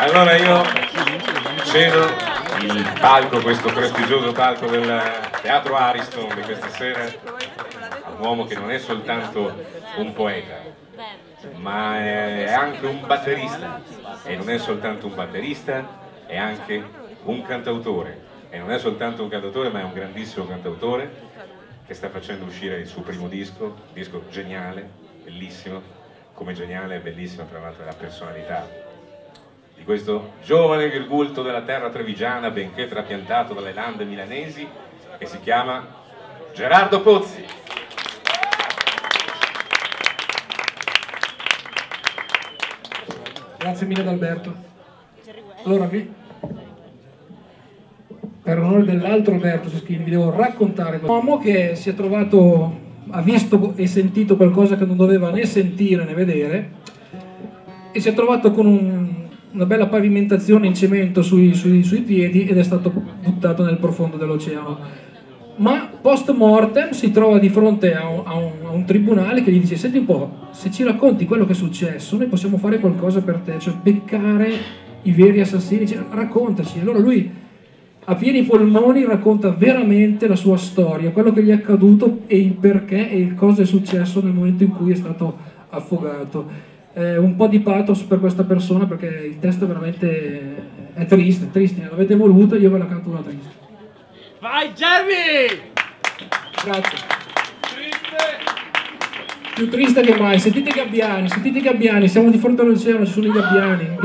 Allora io cedo il palco, questo prestigioso palco del Teatro Ariston di questa sera, a un uomo che non è soltanto un poeta, ma è anche un batterista, e non è soltanto un batterista, è anche un cantautore, e non è soltanto un cantautore, ma è un grandissimo cantautore che sta facendo uscire il suo primo disco geniale, bellissimo, come geniale e bellissima tra l'altro la personalità di questo giovane virgulto della terra trevigiana, benché trapiantato dalle lande milanesi, che si chiama Gerardo Pozzi. Grazie mille ad Alberto. Allora, per onore dell'altro Alberto Seschini, vi devo raccontare un uomo che si è trovato, ha visto e sentito qualcosa che non doveva né sentire né vedere, e si è trovato con una bella pavimentazione in cemento sui piedi ed è stato buttato nel profondo dell'oceano. Ma post mortem si trova di fronte a un tribunale che gli dice: senti un po', se ci racconti quello che è successo noi possiamo fare qualcosa per te, cioè beccare i veri assassini, cioè, raccontaci. Allora lui a pieni polmoni racconta veramente la sua storia, quello che gli è accaduto e il perché e il cosa è successo nel momento in cui è stato affogato. Un po' di pathos per questa persona, perché il testo veramente è triste, l'avete voluto, io ve la canto una triste. Vai Jeremy! Grazie. Più triste che mai. Sentite i gabbiani, siamo di fronte all'oceano, ci sono i gabbiani. È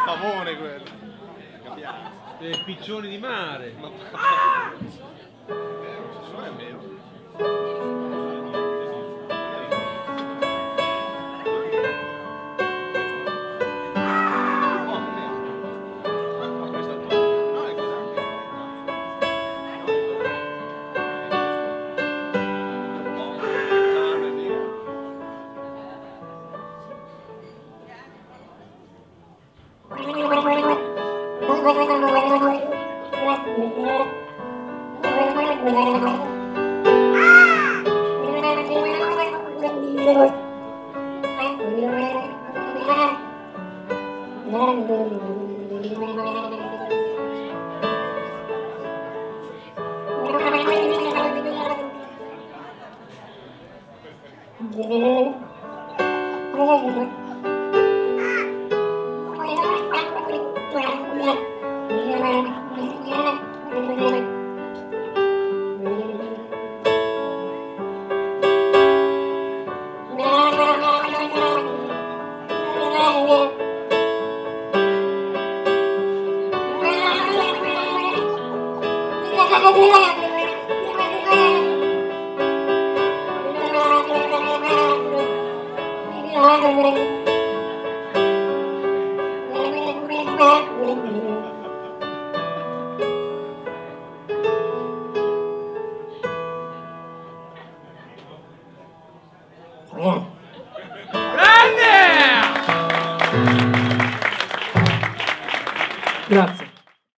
pavone quello. Dei piccioni di mare. Oh.